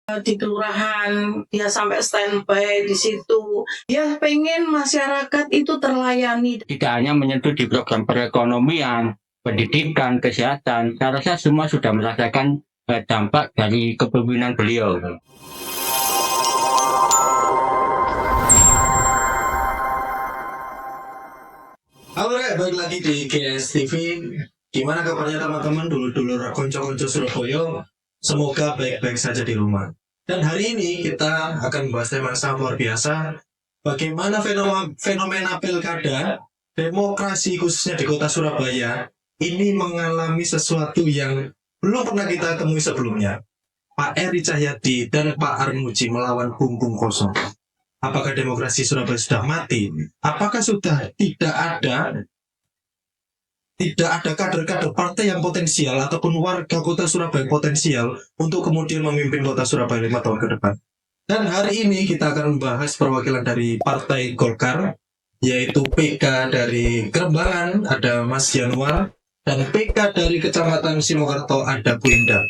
di kelurahan, dia sampai standby di situ. Dia pengen masyarakat itu terlayani. Tidak hanya menyentuh di program perekonomian, pendidikan, kesehatan, saya rasa semua sudah merasakan dampak dari kepemimpinan beliau. Halo Rek, balik lagi di GS TV. Gimana kabarnya teman-teman, dulur-dulur konco-konco Surabaya? Semoga baik-baik saja di rumah. Dan hari ini kita akan membahas tema yang sangat luar biasa. Bagaimana fenomena pilkada, demokrasi khususnya di kota Surabaya, ini mengalami sesuatu yang belum pernah kita temui sebelumnya. Pak Eri Cahyadi dan Pak Armuji melawan bumbung kosong. Apakah demokrasi Surabaya sudah mati? Apakah sudah tidak ada kader-kader partai yang potensial ataupun warga kota Surabaya yang potensial untuk kemudian memimpin kota Surabaya 5 tahun ke depan? Dan hari ini kita akan membahas perwakilan dari Partai Golkar, yaitu PK dari Kerembangan, ada Mas Januar, dan PK dari Kecamatan Simokerto, ada Bu Indah.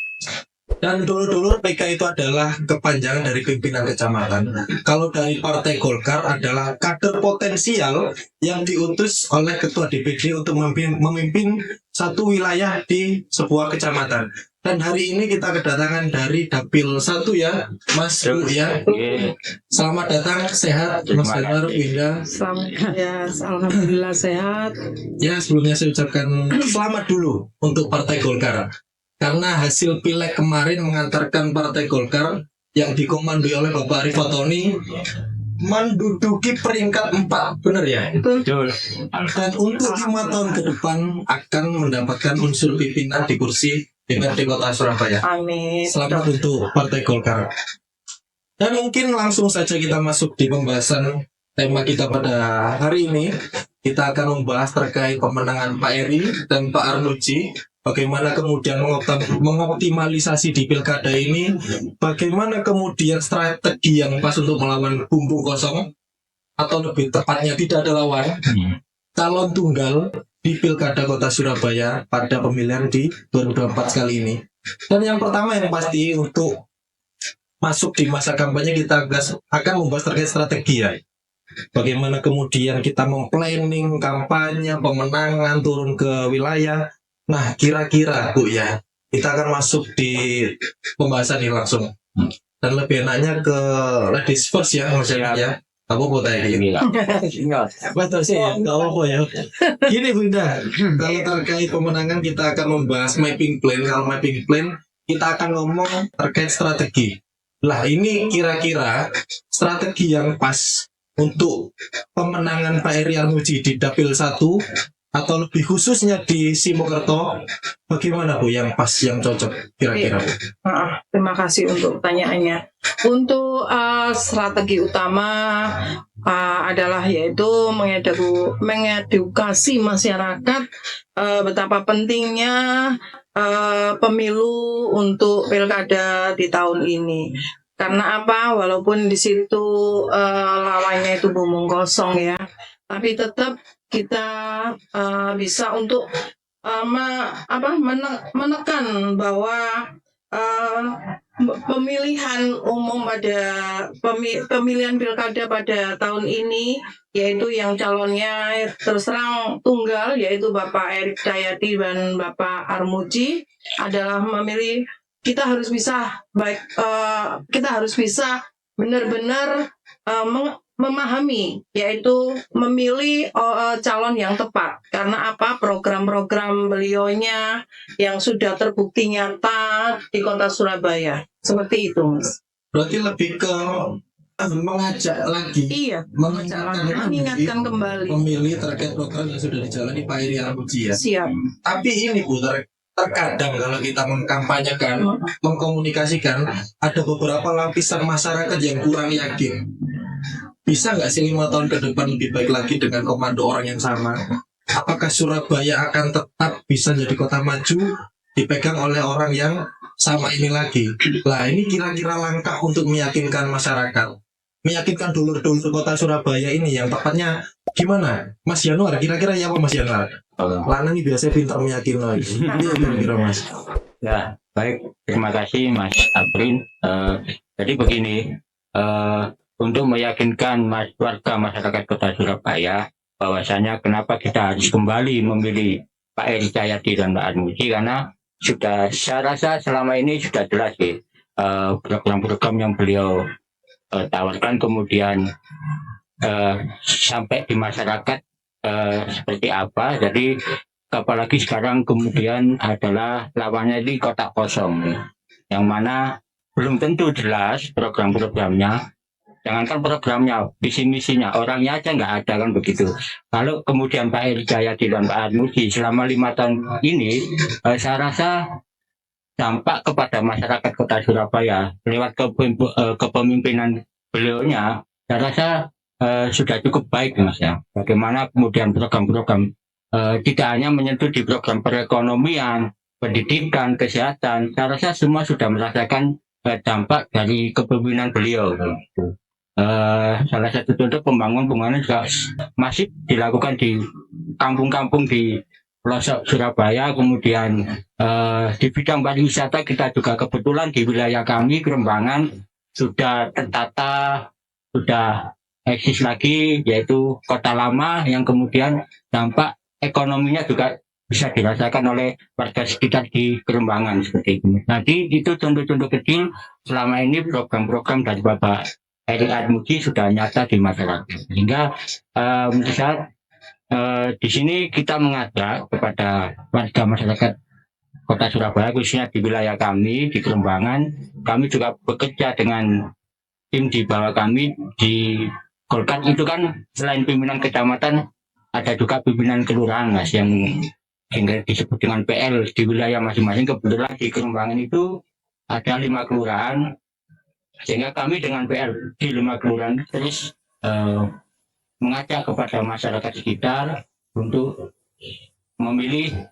Dan dulu-dulu PK itu adalah kepanjangan dari pimpinan kecamatan. Kalau dari Partai Golkar adalah kader potensial yang diutus oleh Ketua DPD untuk memimpin satu wilayah di sebuah kecamatan. Dan hari ini kita kedatangan dari Dapil 1 ya, Mas Bu ya. Selamat datang, sehat Mas Januar, Winda. Selamat ya, alhamdulillah sehat. Ya, sebelumnya saya ucapkan selamat dulu untuk Partai Golkar. Karena hasil pileg kemarin mengantarkan Partai Golkar yang dikomandoi oleh Bapak Arif Fatoni menduduki peringkat 4, benar ya? Betul. Dan untuk 5 tahun ke depan akan mendapatkan unsur pimpinan di kursi DPRD Kota Surabaya. Amin. Selamat untuk Partai Golkar. Dan mungkin langsung saja kita masuk di pembahasan tema kita pada hari ini. Kita akan membahas terkait pemenangan Pak Eri dan Pak Armuji. Bagaimana kemudian mengoptimalisasi di pilkada ini, bagaimana kemudian strategi yang pas untuk melawan bumbung kosong, atau lebih tepatnya tidak ada lawan, calon tunggal di pilkada kota Surabaya pada pemilihan di 2024 kali ini. Dan yang pertama yang pasti untuk masuk di masa kampanye kita akan membahas terkait strategi ya. Bagaimana kemudian kita memplanning kampanye, pemenangan, turun ke wilayah. Nah, kira-kira Bu ya, kita akan masuk di pembahasan ini langsung. Dan lebih enaknya ke ladies first ya, maksudnya ya. Aku mau tanya gini. Betul sih ya, gak apa ya. Gini Bunda, kalau terkait pemenangan kita akan membahas mapping plan. Kalau mapping plan, kita akan ngomong terkait strategi. Lah ini kira-kira strategi yang pas untuk pemenangan Pak Eri Armuji di Dapil 1 atau lebih khususnya di Simokerto, bagaimana Bu yang pas, yang cocok kira-kira Bu? Terima kasih untuk pertanyaannya. Untuk strategi utama adalah yaitu mengedukasi masyarakat betapa pentingnya pemilu untuk pilkada di tahun ini. Karena apa? Walaupun di situ lawannya itu bumbung kosong ya, tapi tetap kita bisa untuk menekan bahwa pemilihan umum pada pemilihan pilkada pada tahun ini, yaitu yang calonnya terus terang tunggal, yaitu Bapak Eri Cahyadi dan Bapak Armuji, adalah memilih. Kita harus bisa benar-benar memahami, yaitu memilih calon yang tepat. Karena apa? Program-program beliaunya yang sudah terbukti nyata di kota Surabaya. Seperti itu, Mas. Berarti lebih ke mengajak lagi, Iya, mengingatkan kembali pemilih terkait program yang sudah dijalani Pak Eri Armuji ya. Siap. Tapi ini Bu, terkadang kalau kita mengkampanyekan, mengkomunikasikan, ada beberapa lapisan masyarakat yang kurang yakin. Bisa nggak sih 5 tahun ke depan lebih baik lagi dengan komando orang yang sama? Apakah Surabaya akan tetap bisa jadi kota maju dipegang oleh orang yang sama ini lagi? Lah ini kira-kira langkah untuk meyakinkan masyarakat, meyakinkan dulur-dulur kota Surabaya ini yang tepatnya gimana? Mas Januar, kira-kira ya apa Mas Januar? Lanang ini biasanya pintar meyakinkan. Ini kira-kira Mas. Ya, baik. Terima kasih Mas Aprin. Jadi begini, untuk meyakinkan warga masyarakat Kota Surabaya bahwasanya kenapa kita harus kembali memilih Pak Eri Cahyadi dan Pak Armuji, karena saya rasa selama ini sudah jelas sih program-program yang beliau tawarkan, kemudian sampai di masyarakat seperti apa. Jadi apalagi sekarang kemudian adalah lawannya di kotak kosong, yang mana belum tentu jelas program-programnya. Jangankan programnya, visi misinya, orangnya aja nggak ada, kan begitu. Kalau kemudian Pak Eri Cahyadi dan Pak Armuji selama 5 tahun ini, saya rasa dampak kepada masyarakat Kota Surabaya lewat kepemimpinan beliaunya, saya rasa sudah cukup baik, Mas ya. Bagaimana kemudian program-program tidak hanya menyentuh di program perekonomian, pendidikan, kesehatan, saya rasa semua sudah merasakan dampak dari kepemimpinan beliau. Salah satu contoh pembangunan juga masih dilakukan di kampung-kampung di pelosok Surabaya. Kemudian di bidang pariwisata kita juga kebetulan di wilayah kami Kerembangan sudah tertata, sudah eksis lagi, yaitu Kota Lama, yang kemudian dampak ekonominya juga bisa dirasakan oleh warga sekitar di Kerembangan seperti itu. Jadi itu contoh-contoh kecil selama ini program-program dari Bapak Eri Armuji sudah nyata di masyarakat. Sehingga menurut saya di sini kita mengajak kepada warga masyarakat Kota Surabaya, khususnya di wilayah kami di Kerembangan, kami juga bekerja dengan tim di bawah kami di Golkar. Itu kan selain pimpinan kecamatan ada juga pimpinan kelurahan, Mas, yang sehingga disebut dengan PL di wilayah masing-masing. Kebetulan di Kerembangan itu ada 5 kelurahan, sehingga kami dengan PL di 5 kelurahan terus mengajak kepada masyarakat sekitar untuk memilih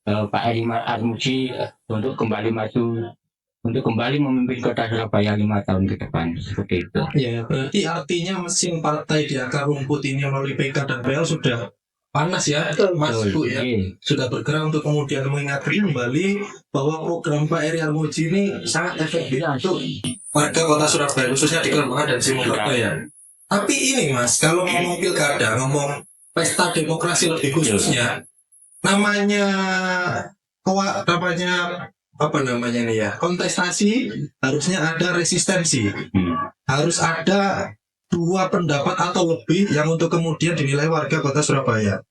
Pak Eri Armuji untuk kembali maju, untuk kembali memimpin Kota Surabaya 5 tahun ke depan, seperti itu. Ya, berarti artinya mesin partai di akar rumput ini melalui PK dan PL sudah panas ya, Mas Bu ya. Sudah bergerak untuk kemudian mengingatkan kembali bahwa program Pak Eri Armuji ini sangat efektif untuk warga Kota Surabaya, khususnya di Kerembangan dan Surabaya. Tapi ini, Mas, kalau ngomong pilkada, ngomong pesta demokrasi lebih khususnya, namanya apa namanya nih ya, kontestasi, harusnya ada resistensi, harus ada 2 pendapat atau lebih yang untuk kemudian dinilai warga Kota Surabaya.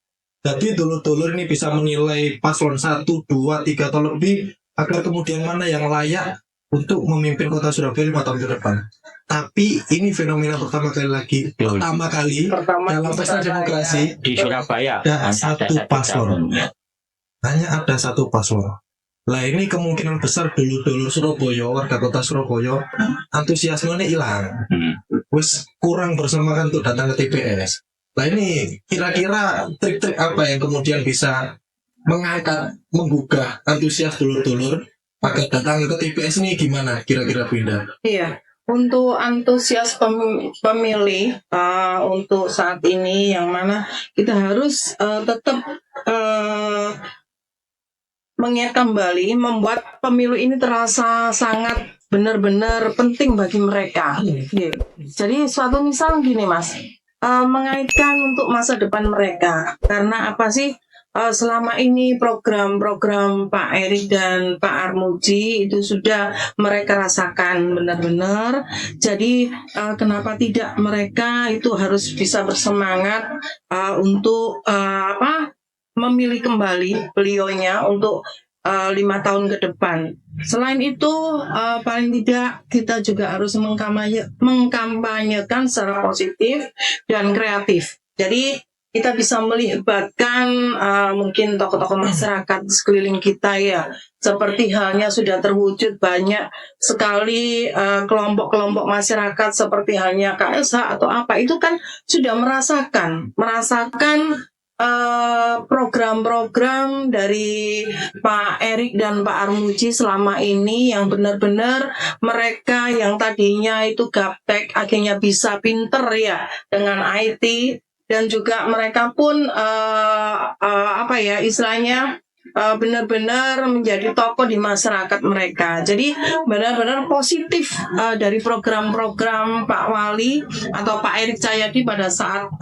Jadi dulur-dulur ini bisa menilai paslon 1, 2, 3 atau lebih, agar kemudian mana yang layak untuk memimpin Kota Surabaya 5 tahun ke depan. Tapi ini fenomena pertama kali dalam pesta demokrasi di Surabaya ada satu paslon. Hanya ada satu paslon. Lah ini kemungkinan besar dulur-dulur Surabaya, warga Kota Surabaya, antusiasmenya hilang. Wis kurang bersamakan untuk datang ke TPS. Nah ini kira-kira trik-trik apa yang kemudian bisa menggugah antusias dulur-dulur agar datang ke TPS ini, gimana kira-kira Pindah? Iya, untuk antusias pemilih untuk saat ini yang mana kita harus tetap mengingat kembali, membuat pemilu ini terasa sangat benar-benar penting bagi mereka. Jadi suatu misal gini, Mas, mengaitkan untuk masa depan mereka. Karena apa sih? Selama ini program-program Pak Eri dan Pak Armuji itu sudah mereka rasakan benar-benar. Jadi kenapa tidak mereka itu harus bisa bersemangat untuk memilih kembali beliaunya untuk 5 tahun ke depan. Selain itu, paling tidak kita juga harus mengkampanyekan secara positif dan kreatif. Jadi kita bisa melibatkan mungkin tokoh-tokoh masyarakat di sekeliling kita ya. Seperti halnya sudah terwujud banyak sekali kelompok-kelompok masyarakat seperti halnya KSH atau apa. Itu kan sudah merasakan program-program dari Pak Erik dan Pak Armuji selama ini yang benar-benar mereka yang tadinya itu gaptek akhirnya bisa pinter ya dengan IT, dan juga mereka pun istilahnya benar-benar menjadi tokoh di masyarakat mereka. Jadi benar-benar positif dari program-program Pak Wali atau Pak Erik Cahyadi pada saat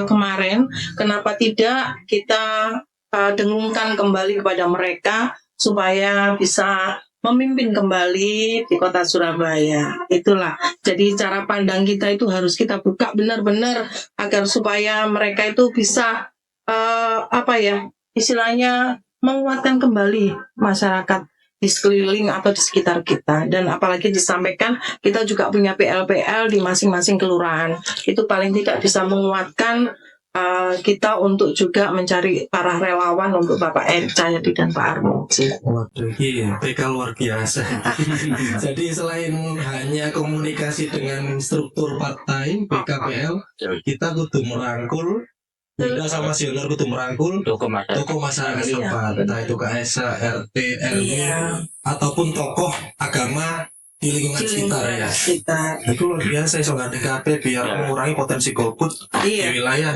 kemarin. Kenapa tidak kita dengungkan kembali kepada mereka supaya bisa memimpin kembali di kota Surabaya. Itulah. Jadi cara pandang kita itu harus kita buka benar-benar agar supaya mereka itu bisa istilahnya menguatkan kembali masyarakat di sekeliling atau di sekitar kita. Dan apalagi disampaikan kita juga punya PL-PL di masing-masing kelurahan. Itu paling tidak bisa menguatkan kita untuk juga mencari para relawan untuk Bapak Erik Cahyadi dan Pak Armuji. Waduh, iya, PK luar biasa. Jadi selain hanya komunikasi dengan struktur partai PKPL, kita kudu merangkul Beda sama Sioner kudu merangkul Tokoh masyarakat setempat, entah itu KSA, RT, RW, ataupun tokoh agama di lingkungan sekitar ya. Itu luar biasa iso DKP biar mengurangi potensi golput di wilayah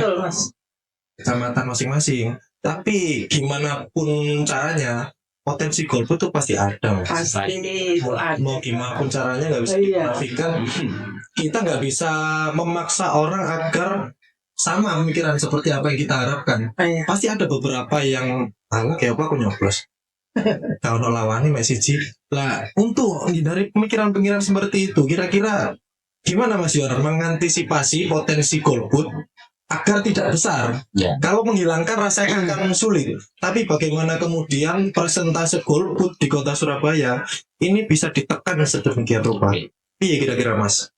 kecamatan masing-masing. Tapi gimana pun caranya, potensi golput itu pasti ada. Pasti itu ada. Mau gimana pun caranya nggak bisa dinafikan. Kita nggak bisa memaksa orang agar sama pemikiran seperti apa yang kita harapkan. Pasti ada beberapa yang kayak apa aku nyoblos. Kalau lawannya mesiji lah, untuk menghindari pemikiran-pemikiran seperti itu, kira-kira gimana Mas Yonar mengantisipasi potensi golput agar tidak besar? Kalau menghilangkan rasanya akan sulit, tapi bagaimana kemudian persentase golput di kota Surabaya ini bisa ditekan sedemikian rupa? Iya kira-kira Mas?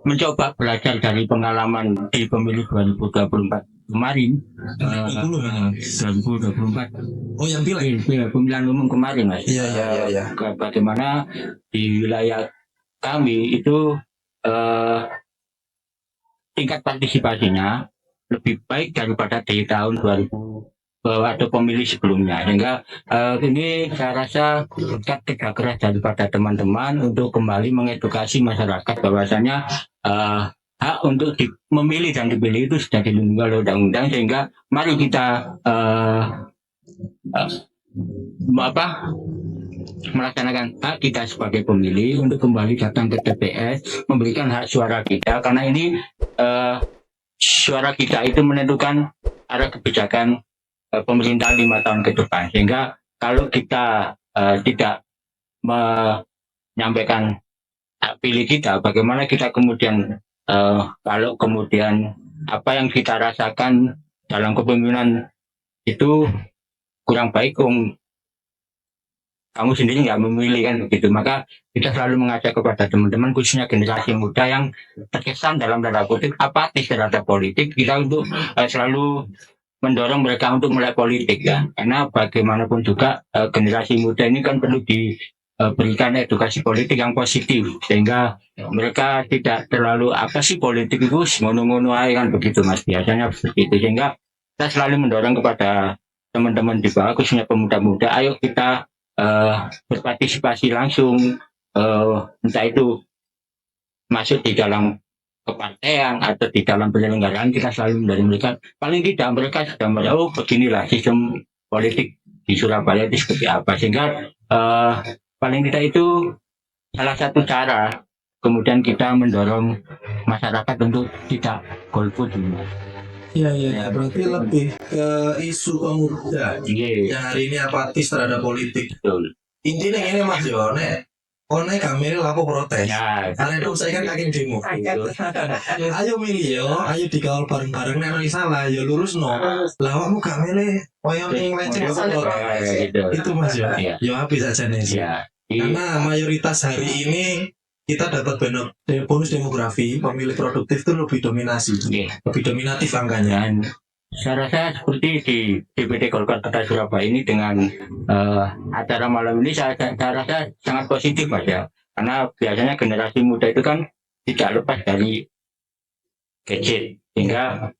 Mencoba belajar dari pengalaman di pemilu 2024 kemarin. 2024. Oh yang pilih? Pemilihan umum kemarin Mas. Iya. Bagaimana di wilayah kami itu tingkat partisipasinya lebih baik daripada di tahun 2000 atau pemilih sebelumnya, sehingga ini saya rasa berkat kerja keras daripada teman-teman untuk kembali mengedukasi masyarakat bahwasanya hak untuk memilih dan dipilih itu sudah dilindungi oleh undang-undang, sehingga mari kita melaksanakan hak kita sebagai pemilih untuk kembali datang ke TPS, memberikan hak suara kita, karena ini suara kita itu menentukan arah kebijakan pemerintahan 5 tahun ke depan. Sehingga kalau kita tidak menyampaikan hak pilih kita, bagaimana kita kemudian kalau kemudian apa yang kita rasakan dalam kepemimpinan itu kurang baik, kamu sendiri nggak memilih kan begitu. Maka kita selalu mengajak kepada teman-teman khususnya generasi muda yang terkesan dalam tanda kutip apatis terhadap politik, kita untuk selalu mendorong mereka untuk mulai politik ya, karena bagaimanapun juga generasi muda ini kan perlu diberikan edukasi politik yang positif, sehingga mereka tidak terlalu apa sih politik itu ngono-ngono aja kan begitu Mas, biasanya seperti itu. Sehingga kita selalu mendorong kepada teman-teman di bawah khususnya pemuda-muda, ayo kita berpartisipasi langsung, entah itu masuk di dalam kepartean atau di dalam penyelenggaraan. Kita selalu dari mereka, paling tidak mereka sudah melihat beginilah sistem politik di Surabaya itu seperti apa, sehingga paling tidak itu salah satu cara kemudian kita mendorong masyarakat untuk tidak golput ini. Iya, berarti lebih ke isu pemuda yang hari ini apatis terhadap politik. Betul. Intinya ini Mas Yo, One kamera laku protes. Karena itu saya kan kaking demo. Ayo milih yo, ayo dikawal bareng-bareng nek salah yo lurus no. Lah kamu gak milih koyo ning lecet itu Mas yo. Yo habis aja nih. Karena mayoritas hari ini kita dapat bonus demografi, pemilih produktif itu lebih dominasi. Lebih dominatif angkanya. Saya rasa seperti di DPD Golkar Kota Surabaya ini dengan acara malam ini saya rasa sangat positif Mas ya, karena biasanya generasi muda itu kan tidak lepas dari gadget, sehingga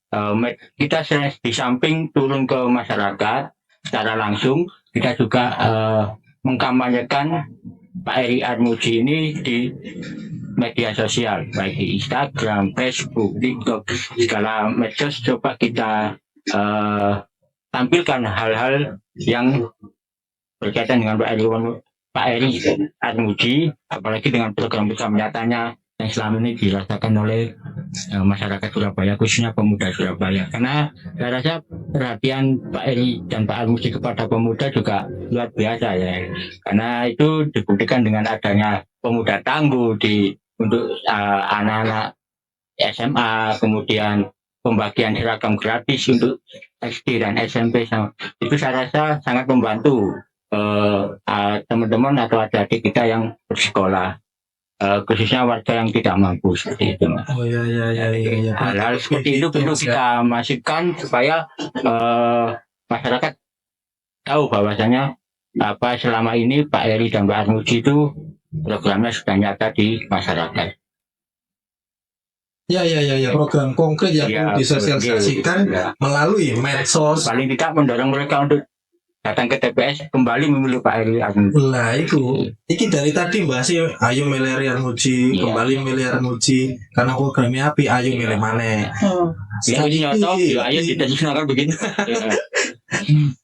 kita di samping turun ke masyarakat secara langsung, kita juga mengkampanyekan Pak Eri Armuji ini di media sosial, baik di Instagram, Facebook, TikTok, segala medsos coba kita tampilkan hal-hal yang berkaitan dengan Pak Eri Armuji, apalagi dengan program-program nyatanya yang selama ini dirasakan oleh masyarakat Surabaya, khususnya pemuda Surabaya. Karena saya rasa perhatian Pak Eri dan Pak Armuji kepada pemuda juga luar biasa ya. Karena itu dibuktikan dengan adanya pemuda tangguh untuk anak-anak SMA, kemudian pembagian seragam gratis untuk SD dan SMP. Itu saya rasa sangat membantu teman-teman atau adik-adik kita yang bersekolah, khususnya warga yang tidak mampu seperti itu. Oh ya. Hal-hal seperti itu perlu kita masukkan supaya masyarakat tahu bahwasanya selama ini Pak Eri dan Pak Armuji itu programnya sudah nyata di masyarakat. Ya, program konkret yang perlu disosialisasikan melalui medsos. Paling tidak mendorong mereka untuk datang ke TPS kembali memilih Pak Eri Armuji. Lah iki dari tadi bahas ayo milih Eri Armuji, kembali milih Armuji karena programnya api, ayo milih mana. Ya ini nyoto, ayo diteruskan begitu.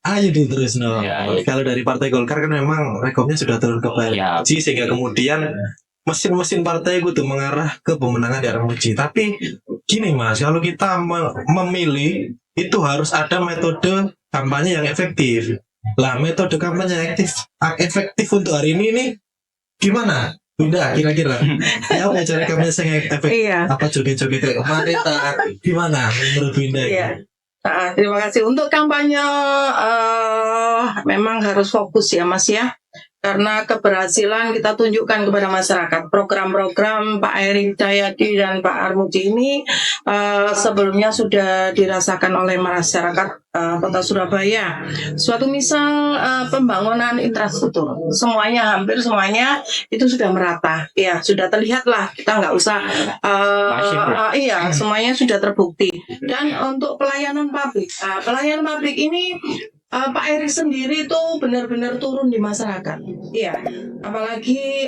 Ayo diteruskan. Kalau dari Partai Golkar kan memang rekomnya sudah turun ke Pak Armuji, sehingga kemudian mesin-mesin partai itu mengarah ke pemenangan di Armuji. Tapi gini Mas, kalau kita memilih itu harus ada metode kampanye yang efektif. Lah metode kampanye efektif untuk hari ini nih gimana? Bunda kira-kira ya apa cara kampanye yang efektif? Apa joget-joget kayak kemarin gimana menurut Bunda? Terima kasih. Untuk kampanye memang harus fokus ya Mas ya. Karena keberhasilan kita tunjukkan kepada masyarakat. Program-program Pak Eri Cahyadi dan Pak Armuji ini sebelumnya sudah dirasakan oleh masyarakat Kota Surabaya. Suatu misal pembangunan infrastruktur, hampir semuanya itu sudah merata. Ya, sudah terlihat lah. Kita nggak usah. Semuanya sudah terbukti. Dan untuk pelayanan publik ini. Pak Eri sendiri itu benar-benar turun di masyarakat. Iya, apalagi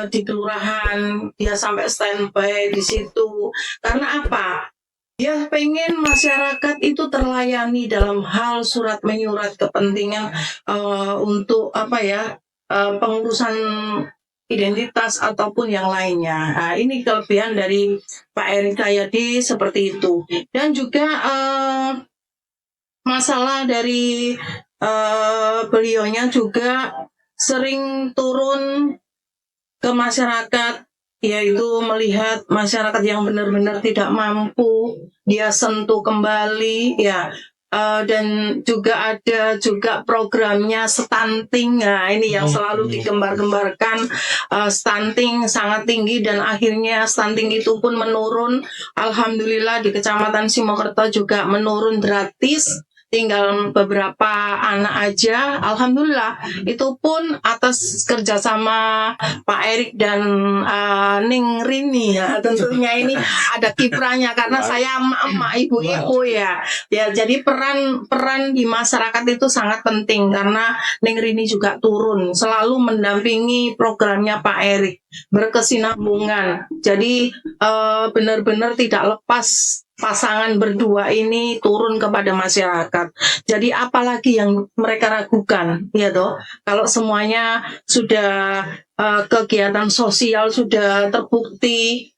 di kelurahan dia sampai standby di situ. Karena apa? Dia pengen masyarakat itu terlayani dalam hal surat menyurat kepentingan untuk pengurusan identitas ataupun yang lainnya. Nah, ini kelebihan dari Pak Eri Cahyadi seperti itu. Dan juga masalah dari beliaunya juga sering turun ke masyarakat, yaitu melihat masyarakat yang benar-benar tidak mampu dia sentuh kembali ya. Dan juga ada programnya stunting. Nah, ini yang selalu digembar-gembarkan, stunting sangat tinggi dan akhirnya stunting itu pun menurun. Alhamdulillah di Kecamatan Simokerto juga menurun gratis. Tinggal beberapa anak aja, alhamdulillah. Itu pun atas kerjasama Pak Erik dan Ning Rini ya. Tentunya ini ada kiprahnya karena saya emak-emak, ibu-ibu ya. Ya, jadi peran di masyarakat itu sangat penting karena Ning Rini juga turun, selalu mendampingi programnya Pak Erik, berkesinambungan. Jadi benar-benar tidak lepas. Pasangan berdua ini turun kepada masyarakat. Jadi apalagi yang mereka ragukan, ya toh? Kalau semuanya sudah kegiatan sosial sudah terbukti,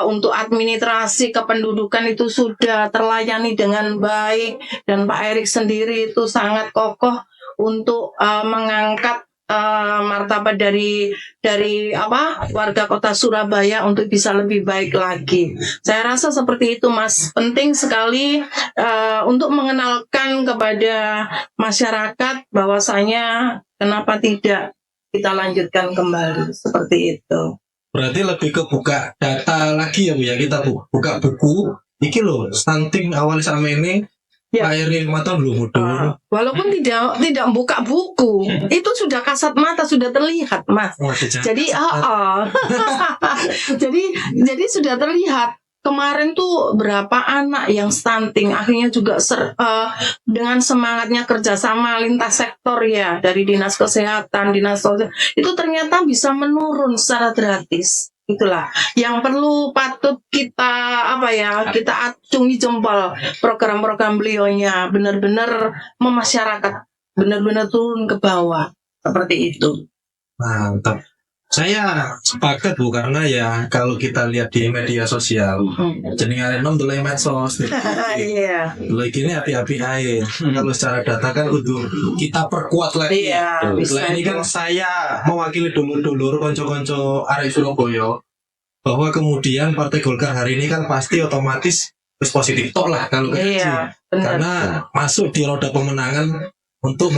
untuk administrasi kependudukan itu sudah terlayani dengan baik, dan Pak Erik sendiri itu sangat kokoh untuk mengangkat martabat dari warga Kota Surabaya untuk bisa lebih baik lagi. Saya rasa seperti itu Mas. Penting sekali untuk mengenalkan kepada masyarakat bahwasanya kenapa tidak kita lanjutkan kembali seperti itu. Berarti lebih ke buka data lagi ya Bu ya, kita buka buku. Iki loh stunting awal sama ini. Ya. Pak Eri 5 tahun belum mundur. Walaupun tidak buka buku, itu sudah kasat mata, sudah terlihat, Mas. Jadi, jadi sudah terlihat. Kemarin tuh berapa anak yang stunting, akhirnya juga dengan semangatnya kerjasama lintas sektor ya, dari dinas kesehatan, dinas sosial, itu ternyata bisa menurun secara gratis. Itulah yang perlu patut kita kita acungi jempol program-program beliaunya, benar-benar memasyarakat, benar-benar turun ke bawah seperti itu. Mantap. Saya sepakat Bu, karena ya kalau kita lihat di media sosial, jenengan enom dulu medsos nih. Iya. Dulu ini api-api air. Kalau secara data kan udah kita perkuat lagi. Iya, bisa Nah, ini kan saya mewakili dulur-dulur konco-konco arek Surabaya, bahwa kemudian Partai Golkar hari ini kan pasti otomatis terus positif tok lah kalau Iya, benar. karena masuk di roda pemenangan untuk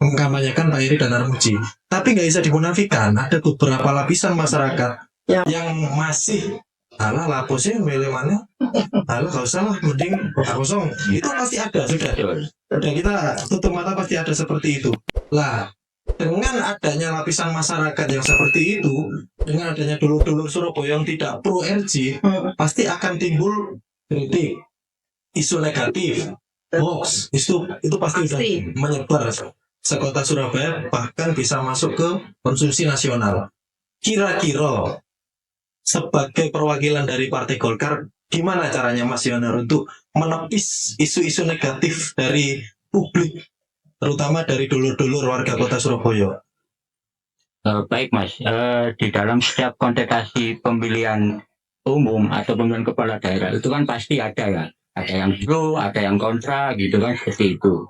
mengkampanyekan Pak Eri dan Armuji. Tapi nggak bisa dimunafikan, ada beberapa lapisan masyarakat Ya. yang masih alah lapo sih milih mana, alah gak usah lah, mending kosong. Itu pasti ada, sudah kita tutup mata, pasti ada seperti itu lah. Dengan adanya lapisan masyarakat yang seperti itu, dengan adanya dulur-dulur Surabaya yang tidak pro RJ, pasti akan timbul kritik, isu negatif, hoax, itu pasti sudah menyebar sekota Surabaya, bahkan bisa masuk ke konsumsi nasional. Kira-kira sebagai perwakilan dari Partai Golkar, gimana caranya Mas Yoner untuk menepis isu-isu negatif dari publik, terutama dari dulur-dulur warga kota Surabaya? Baik Mas, di dalam setiap kontestasi pemilihan umum atau pemilihan kepala daerah itu kan pasti ada ya, ada yang pro, ada yang kontra gitu kan, seperti itu.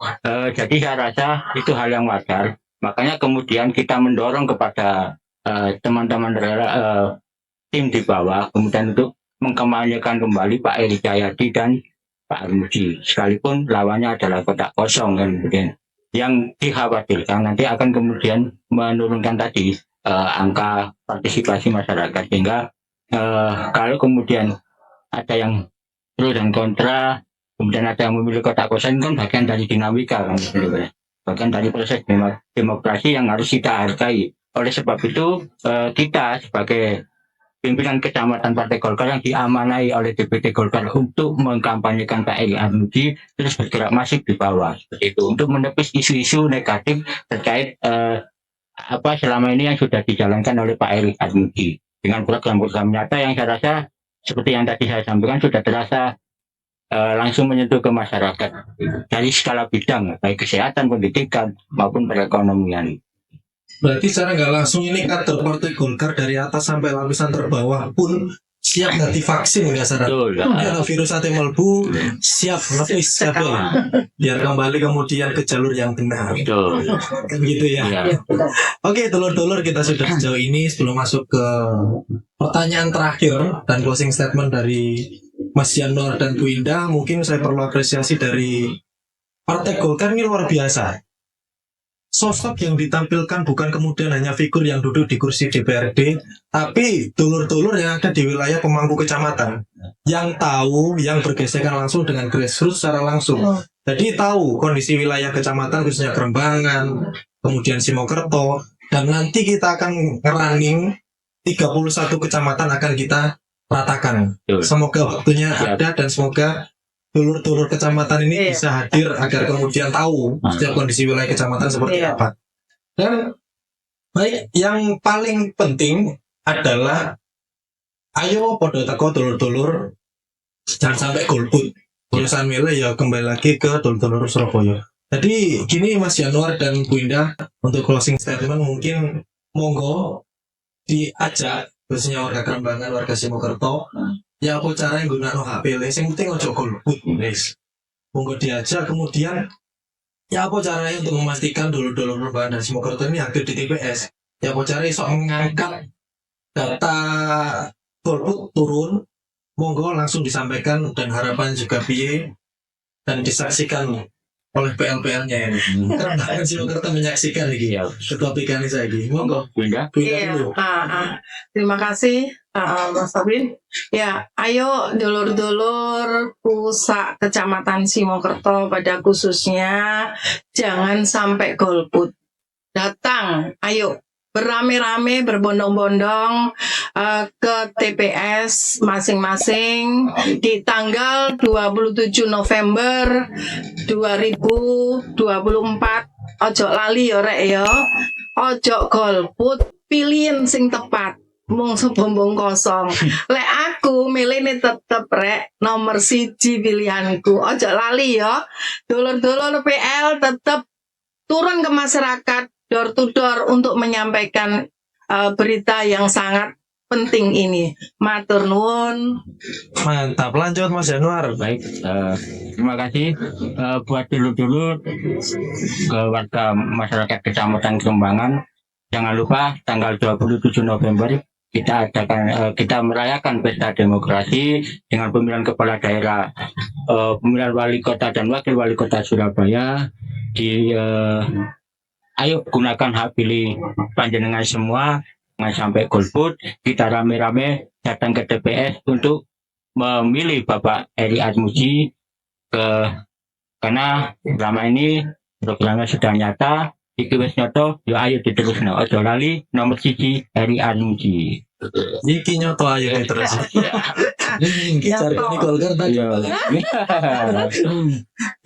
Jadi saya rasa itu hal yang wajar, makanya kemudian kita mendorong kepada teman-teman daerah, tim di bawah, kemudian untuk mengkampanyekan kembali Pak Eri Cahyadi dan Pak Armuji, sekalipun lawannya adalah kotak kosong kan, kemudian yang dikhawatirkan nanti akan kemudian menurunkan tadi angka partisipasi masyarakat, sehingga kalau kemudian ada yang pro dan kontra, kemudian ada yang memilih kotak kosong, kan bagian dari dinamika kan, bagian dari proses demokrasi yang harus kita hargai. Oleh sebab itu kita sebagai pimpinan kecamatan Partai Golkar yang diamanai oleh DPD Golkar untuk mengkampanyekan Pak Eri Armuji terus bergerak masif di bawah, seperti itu, untuk menepis isu-isu negatif terkait selama ini yang sudah dijalankan oleh Pak Eri Armuji dengan program-program nyata yang saya rasa seperti yang tadi saya sampaikan sudah terasa langsung menyentuh ke masyarakat dari skala bidang, baik kesehatan, pendidikan maupun perekonomian. Berarti secara nggak langsung ini kader Partai Golkar dari atas sampai lapisan terbawah pun siap ganti vaksin ya Sarah. Kalau virus ate melbu siap nepis biar kembali kemudian ke jalur yang benar. Kan gitu ya. Oke, dulur-dulur, kita sudah sejauh ini. Sebelum masuk ke pertanyaan terakhir dan closing statement dari Mas Yanor dan Bu Indah, mungkin saya perlu apresiasi dari Partai Golkar ini luar biasa. Sosok yang ditampilkan bukan kemudian hanya figur yang duduk di kursi DPRD, tapi dulur-dulur yang ada di wilayah pemangku kecamatan, yang tahu, yang bergesekan langsung dengan grassroots secara langsung. Jadi tahu kondisi wilayah kecamatan, khususnya Kerembangan, kemudian Simokerto, dan nanti kita akan ngerunning 31 kecamatan akan kita ratakan. Semoga waktunya ada dan semoga dulur-dulur kecamatan ini bisa hadir agar kemudian tahu setiap kondisi wilayah kecamatan seperti apa. Dan baik, yang paling penting adalah ayo podo teko dulur-dulur, jangan sampai golput. Urusan milih ya kembali lagi ke dulur-dulur Surabaya. Jadi gini Mas Januar dan Bu Indah, untuk closing statement mungkin monggo diajak khususnya warga Kerembangan, warga Simokerto, ya apa caranya gunakan hak pilih, yang penting ojo golput, guys. Monggo diajak, kemudian ya apa caranya untuk memastikan dulur-dulur Kerembangan dan Simokerto ini hadir di TPS. Ya apa caranya sok mengangkat data golput turun, monggo langsung disampaikan, dan harapan juga piye dan disaksikan oleh PL-PL-nya ini. Karena Simokerto menyaksikan ini ketua PKN saya ini. Monggo. Bunda dulu. Terima kasih Mas Tabin. Ya, ayo dulur-dulur pusat kecamatan Simokerto pada khususnya jangan sampai golput. Datang, ayo beramai-ramai, berbondong-bondong ke TPS masing-masing di tanggal 27 November 2024. Ojo lali ya rek ya. Ojo golput, pilihin sing tepat. mung sebumbung kosong. Lek aku milih nih tetep rek nomor 1 pilihanku. Ojo lali ya. Dulur-dulur PL tetep turun ke masyarakat door to door untuk menyampaikan berita yang sangat penting ini. Matur nuwun. Mantap, lanjut Mas Januar. Baik, terima kasih buat dulur-dulur ke warga masyarakat Kecamatan Kembangan. Jangan lupa tanggal 27 November kita kita merayakan pesta demokrasi dengan pemilihan kepala daerah, pemilihan wali kota dan wakil wali kota Surabaya. Ayo gunakan hak pilih panjenengan semua, jangan sampai golput. Kita rame-rame datang ke TPS untuk memilih Bapak Eri Armuji karena selama ini programnya sudah nyata. Iki wis nyoto, yo ayo diterusno. Ojo lali nomor 1 Eri Armuji. Iki nyoto ayo terus. Cari ini Golkar tadi.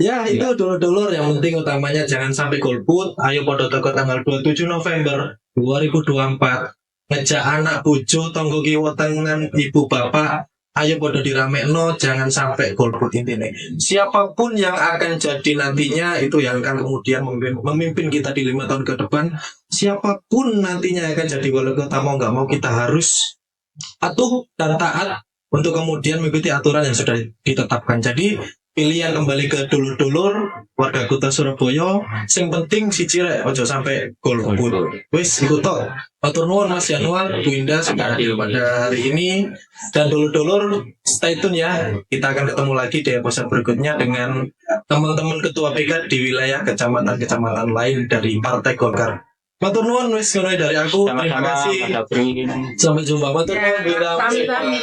Ya itu dulur-dulur, yang penting utamanya jangan sampai golput. Ayo podo teko tanggal 27 November 2024. Ngejak anak bojo tonggo kiwa tengan ibu bapak. Ayo podo diramekno, jangan sampai golput intinya. Siapapun yang akan jadi nantinya itu yang akan kemudian memimpin kita di 5 tahun ke depan. Siapapun nantinya akan jadi wali kota, mau nggak mau kita harus patuh dan taat untuk kemudian mengikuti aturan yang sudah ditetapkan. Jadi pilihan kembali ke dulur-dulur warga kota Surabaya. Sing penting siji rek, ojo sampai golput. Wis iku tok. Matur nuwun Mas Januar, Bu Indah sudah hadir pada hari ini. Dan dulur-dulur stay tune ya. Kita akan ketemu lagi di episode berikutnya dengan teman-teman ketua PK di wilayah kecamatan-kecamatan lain dari Partai Golkar. Matur nuwun wis ngono dari aku. Terima kasih. Sampai jumpa. Matur nuwun. Sami-sami.